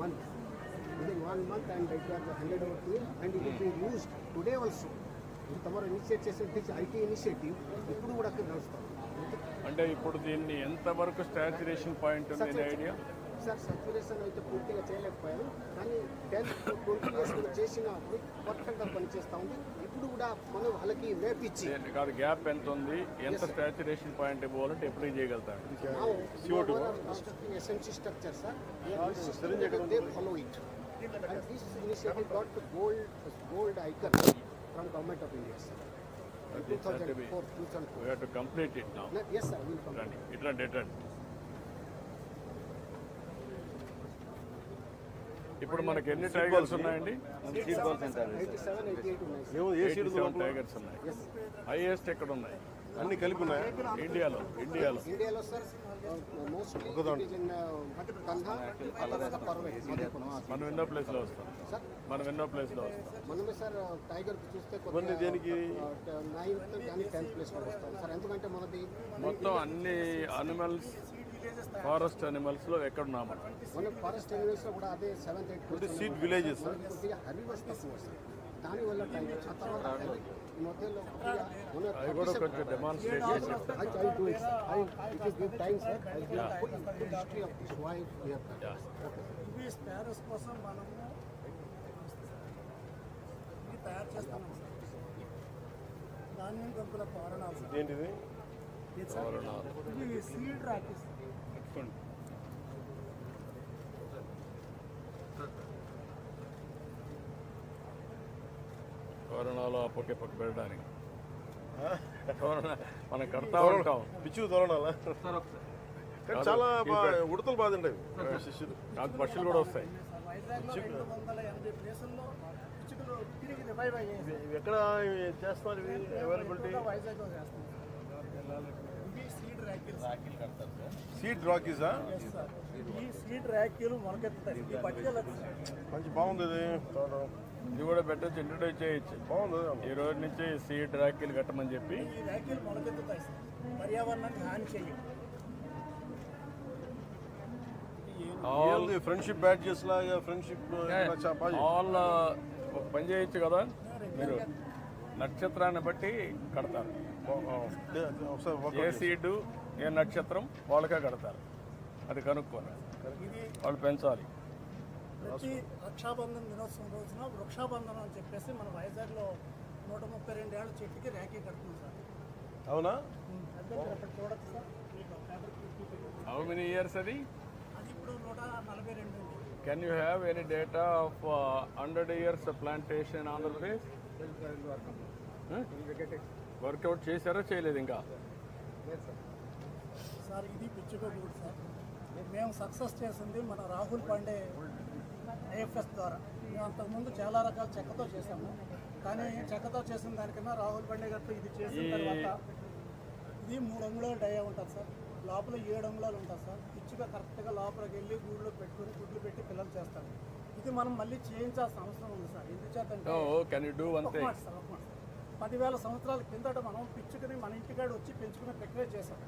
month. Within 1 month and it was handed over to him and it is being used today also. ఇది తమరు initiate చేసే IT initiative ఇప్పుడు కూడా అక్కడ నడుస్తాం. అంటే ఇప్పుడు దీన్ని ఎంతవరకు స్టాచ్యురేషన్ పాయింట్ ఉంది ఐడియా? సార్ సర్క్యులేషన్ అయితే పూర్తిగా చేయలేకపోయాను, కానీ 10 to 20 years చేసిన పర్ఫెక్ట్గా పనిచేస్తూ ఉంది. ఇప్పుడు కూడా మనం వాళ్ళకి మేప్ ఇచ్చి కాదు గ్యాప్ ఎంత ఉంది, ఎంత స్టాచ్యురేషన్ పాయింట్ ఇవ్వాలంటే ఎప్పుడు చేయగలుగుతారు? SMC structure sir follow it and this initiative got the gold icon from Government of India, sir. 2004. We have to complete it now. Yes, sir. We'll complete it. ఇట్లాంటి ఇప్పుడు మనకి ఎన్ని టైగర్స్ ఉన్నాయండి? 87, 88 ఉన్నాయి. 87 టైగర్స్ ఉన్నాయి. హైయెస్ట్ ఎక్కడ ఉన్నాయి? అన్ని కలిపి ఉన్నాయి ఇండియాలో సార్ మోస్ట్లీ కన్హా మనం ఎన్నో ప్లేస్లో వస్తాం. మనమే సార్ టైగర్ చూస్తే దేనికి 9th కానీ 10th ప్లేస్లో వస్తాం సార్. ఎందుకంటే మనది మొత్తం అన్ని అనిమల్స్ ఫారెస్ట్ అనిమల్స్ లో ఎక్కడ ఉన్నాము? మన ఫారెస్ట్ అనిమల్స్ లో కూడా అదే 7th, 8th సీడ్ విలేజెస్ కొద్దిగా హెవీవర్స్ తక్కువ సార్. దానివల్ల టైగర్స్ ఆ తర్వాత మధ్యలో అవి కూడా కొంచెం డెమాన్స్ట్రేట్ చేసి ఇవి స్పారోస్ కోసం మనము ఇవి తయారు చేస్తున్నాం సార్. ధాన్యం గంపుల పౌరణాలు ఏంటిది? ఇవి సీడ్ రాకేస్. తోరణాలు ఆ పక్క పెట్టడానికి మనం కడతా ఉంటాం. పిచ్చు తోరణాలా? చాలా ఉడతలు బాధండి అవి శిష్యులు. నాకు పక్షులు కూడా వస్తాయి. వైజాగ్లో 280 ప్లేసుల్లో పిచ్చుకలు తిరిగి రివైవ్ అయ్యాయి. ఇవి ఎక్కడ చేస్తున్నారు? ఇవి అవైలబిలిటీ వైజాగ్లో చేస్తాం. ఇవి సీడ్ ర్యాకిల్స్. సీడ్ రాకీసా? ఈ సీడ్ ర్యాకిల్ మొలకెత్తుతాయి. ఈ పట్టుకెళ్ళదు మంచి బాగుంది ఇది. ఇది కూడా పెట్టచ్చు, ఇంట్రడ్యూస్ చేయొచ్చు. బాగుంది. ఈ రోజు నుంచి సీడ్ ర్యాకిల్ కట్టమని చెప్పి. ఈ ర్యాకిల్ మొలకెత్తుతాయి సార్, పర్యావరణానికి హాని చేయవు. ఆల్ ఫ్రెండ్షిప్ బ్యాడ్జెస్ లాగా ఫ్రెండ్షిప్ ఆల్ పని చేయొచ్చు కదా. మీరు నక్షత్రాన్ని బట్టి కడతారు. ఏ సీడు ఏ నక్షత్రం వాళ్ళకే కడతారు. అది కనుక్కొని వాళ్ళు పెంచాలి. ప్రతి రక్షాబంధన్ దినోత్సవం రోజున వృక్షాబంధనం అని చెప్పేసి మన వైజాగ్లో 132 ఏళ్ళ చెట్టుకి ర్యాకీ కడుతుంది సార్. అవునా? అక్కడ చూడచ్చు సార్. హౌ మెనీ ఇయర్స్ అది? అది ఇప్పుడు 142 ఉంది. Can you have any data of 100 years plantation Andhra Pradesh? Work out చేశారా చేయలేదు ఇంకా? సార్ ఇది పిచ్చుకోకూడదు సార్. మేము సక్సెస్ చేసింది మన రాహుల్ పాండే ఐఎఫ్ఎస్ ద్వారా. మేము అంతకుముందు చాలా రకాల చెక్కతో చేసాము, కానీ చెక్కతో చేసిన దానికన్నా రాహుల్ పాండే గారితో ఇది చేసిన తర్వాత ఇది 3 అంగుళాలు డయా ఉంటుంది సార్. లోపల 7 అంగుళాలు ఉంటుంది సార్. పిచ్చుగా కరెక్ట్గా లోపలికి వెళ్ళి గూడులో పెట్టుకుని గుడ్లు పెట్టి పిల్లలు చేస్తారు. ఇది మనం మళ్ళీ చేయించాల్సిన అవసరం ఉంది సార్. ఎందుచేతంటే 10,000 సంవత్సరాల కిందట మనం పిచ్చుకని మన ఇంటికాడ వచ్చి పెంచుకునే ప్రక్రియ చేసాం.